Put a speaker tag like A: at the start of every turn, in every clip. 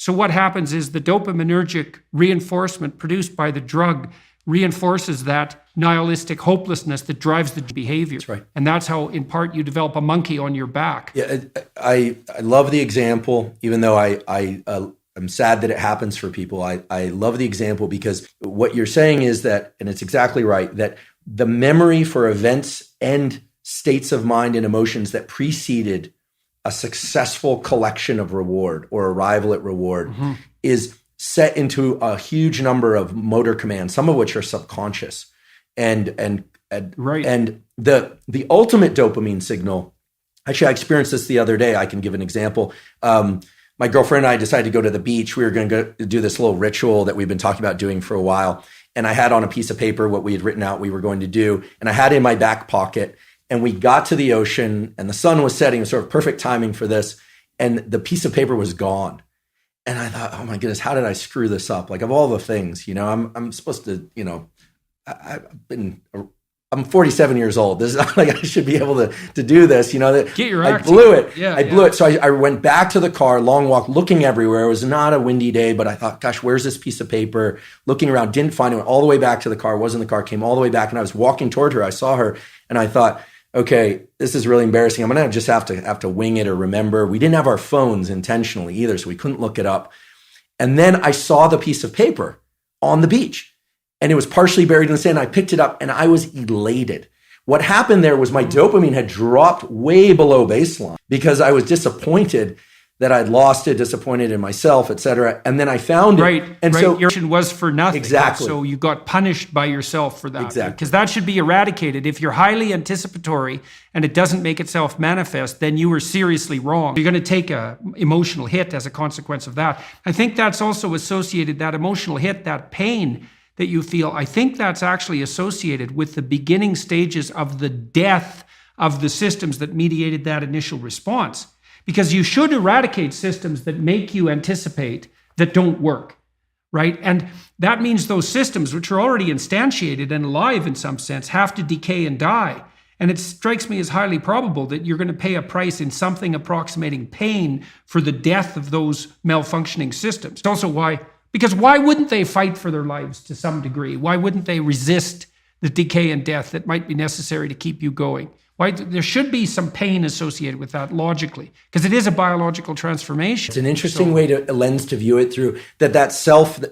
A: So what happens is the dopaminergic reinforcement produced by the drug reinforces that nihilistic hopelessness that drives the behavior.
B: That's right.
A: And that's how, in part, you develop a monkey on your back.
B: Yeah, I love the example, even though I'm sad that it happens for people. I love the example because what you're saying is that, and it's exactly right, that the memory for events and states of mind and emotions that preceded a successful collection of reward or arrival at reward is set into a huge number of motor commands, some of which are subconscious. And the ultimate dopamine signal, actually I experienced this the other day. I can give an example. My girlfriend and I decided to go to the beach. We were going to go do this little ritual that we've been talking about doing for a while. And I had on a piece of paper what we had written out we were going to do. And I had it in my back pocket. And we got to the ocean and the sun was setting. It was sort of perfect timing for this. And the piece of paper was gone. And I thought, oh my goodness, how did I screw this up? Like, of all the things, I'm supposed to, I'm 47 years old. This is like I should be able to do this.
A: Get your
B: I
A: act
B: blew it.
A: Yeah,
B: I blew it. So I went back to the car, long walk, looking everywhere. It was not a windy day, but I thought, gosh, where's this piece of paper? Looking around, didn't find it. Went all the way back to the car. Wasn't the car. Came all the way back, and I was walking toward her. I saw her, and I thought, okay, this is really embarrassing. I'm gonna just have to wing it or remember. We didn't have our phones intentionally either, so we couldn't look it up. And then I saw the piece of paper on the beach, and it was partially buried in the sand. I picked it up, and I was elated. What happened there was my dopamine had dropped way below baseline because I was disappointed that I'd lost it, disappointed in myself, et cetera. And then I found it.
A: Right. So your action was for nothing.
B: Exactly.
A: So you got punished by yourself for that.
B: Exactly.
A: Because that should be eradicated. If you're highly anticipatory and it doesn't make itself manifest, then you were seriously wrong. You're going to take an emotional hit as a consequence of that. I think that's also associated, that emotional hit, that pain that you feel, I think that's actually associated with the beginning stages of the death of the systems that mediated that initial response. Because you should eradicate systems that make you anticipate that don't work, right? And that means those systems, which are already instantiated and alive in some sense, have to decay and die. And it strikes me as highly probable that you're going to pay a price in something approximating pain for the death of those malfunctioning systems. It's also because why wouldn't they fight for their lives to some degree? Why wouldn't they resist the decay and death that might be necessary to keep you going? Why there should be some pain associated with that logically, because it is a biological transformation.
B: It's an interesting a lens to view it through, that self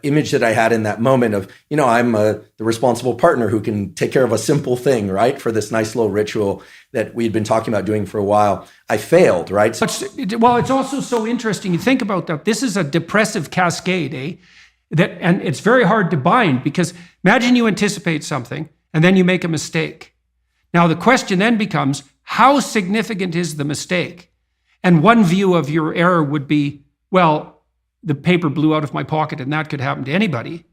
B: image that I had in that moment of, I'm the responsible partner who can take care of a simple thing, right? For this nice little ritual that we'd been talking about doing for a while. I failed, right?
A: Well, it's also so interesting. You think about that. This is a depressive cascade, and it's very hard to bind, because imagine you anticipate something and then you make a mistake. Now, the question then becomes, how significant is the mistake? And one view of your error would be, well, the paper blew out of my pocket and that could happen to anybody.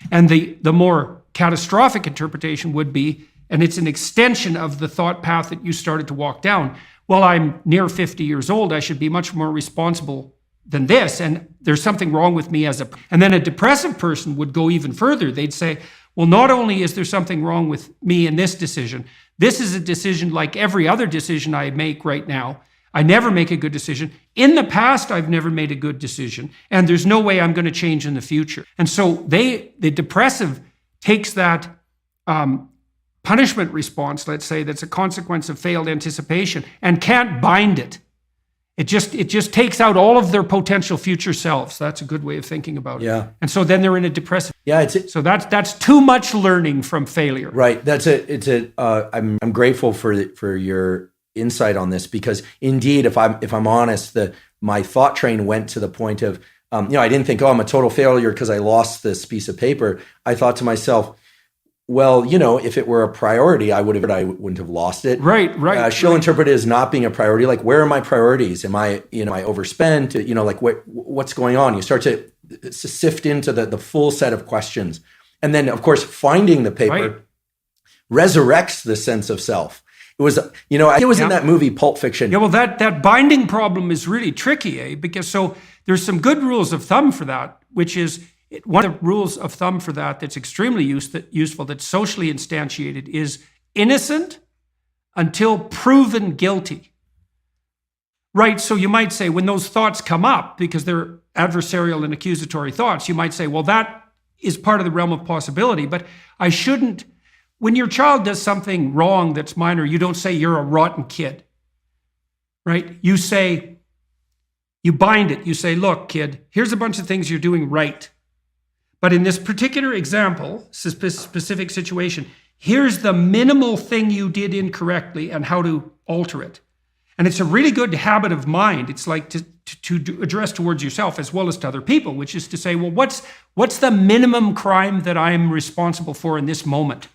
A: And the more catastrophic interpretation would be, and it's an extension of the thought path that you started to walk down, well, I'm near 50 years old, I should be much more responsible than this, and there's something wrong with me and then a depressive person would go even further. They'd say, well, not only is there something wrong with me in this decision, this is a decision like every other decision I make right now. I never make a good decision. In the past, I've never made a good decision, and there's no way I'm going to change in the future. And so the depressive takes that punishment response, let's say, that's a consequence of failed anticipation, and can't bind it. It just takes out all of their potential future selves. That's a good way of thinking about it.
B: Yeah.
A: And so then they're in a depressive.
B: Yeah.
A: So that's too much learning from failure.
B: Right. I'm grateful for your insight on this, because indeed, if I'm honest, my thought train went to the point of, I didn't think, I'm a total failure because I lost this piece of paper. I thought to myself, well, if it were a priority, I wouldn't have lost it.
A: Right.
B: She'll interpret it as not being a priority. Like, where are my priorities? Am I overspent? What's going on? You start to sift into the full set of questions. And then, of course, finding the paper resurrects the sense of self. It was, it was in that movie, Pulp Fiction.
A: Yeah, well, that binding problem is really tricky, because so there's some good rules of thumb for that, which is, one of the rules of thumb for that's extremely useful, that's socially instantiated, is innocent until proven guilty. Right. So you might say when those thoughts come up, because they're adversarial and accusatory thoughts, you might say, well, that is part of the realm of possibility, but I shouldn't. When your child does something wrong that's minor, you don't say you're a rotten kid, right? You say, you bind it. You say, look, kid, here's a bunch of things you're doing right. But in this particular example, specific situation, here's the minimal thing you did incorrectly and how to alter it. And it's a really good habit of mind. It's like to address towards yourself as well as to other people, which is to say, well, what's the minimum crime that I'm responsible for in this moment?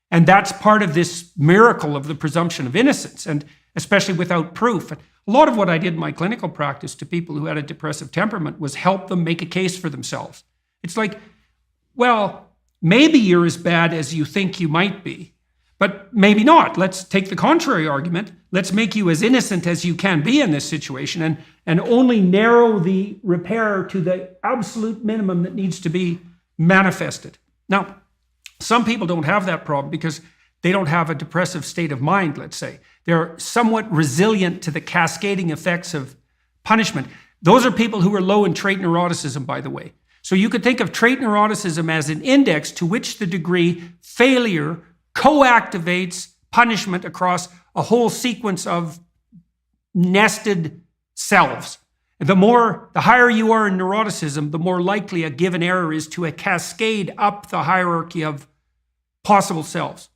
A: And that's part of this miracle of the presumption of innocence, and especially without proof. And a lot of what I did in my clinical practice to people who had a depressive temperament was help them make a case for themselves. It's like, well, maybe you're as bad as you think you might be, but maybe not. Let's take the contrary argument. Let's make you as innocent as you can be in this situation and only narrow the repair to the absolute minimum that needs to be manifested. Now, some people don't have that problem because they don't have a depressive state of mind, let's say. They're somewhat resilient to the cascading effects of punishment. Those are people who are low in trait neuroticism, by the way. So you could think of trait neuroticism as an index to which the degree failure co-activates punishment across a whole sequence of nested selves. The higher you are in neuroticism, the more likely a given error is to a cascade up the hierarchy of possible selves.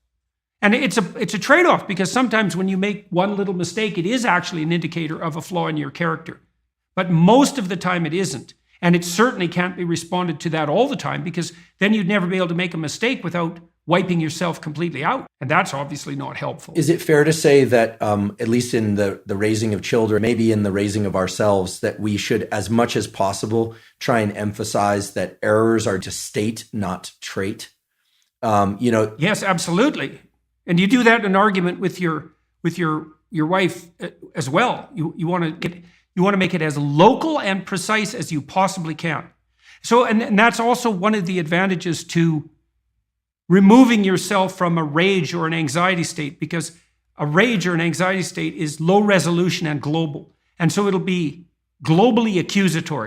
A: And it's a trade-off, because sometimes when you make one little mistake, it is actually an indicator of a flaw in your character. But most of the time it isn't. And it certainly can't be responded to that all the time, because then you'd never be able to make a mistake without wiping yourself completely out. And that's obviously not helpful.
B: Is it fair to say that, at least in the raising of children, maybe in the raising of ourselves, that we should, as much as possible, try and emphasize that errors are just state, not trait?
A: Yes, absolutely. And you do that in an argument with your wife as well. You want to make it as local and precise as you possibly can. So, and that's also one of the advantages to removing yourself from a rage or an anxiety state, because a rage or an anxiety state is low resolution and global. And so it'll be globally accusatory.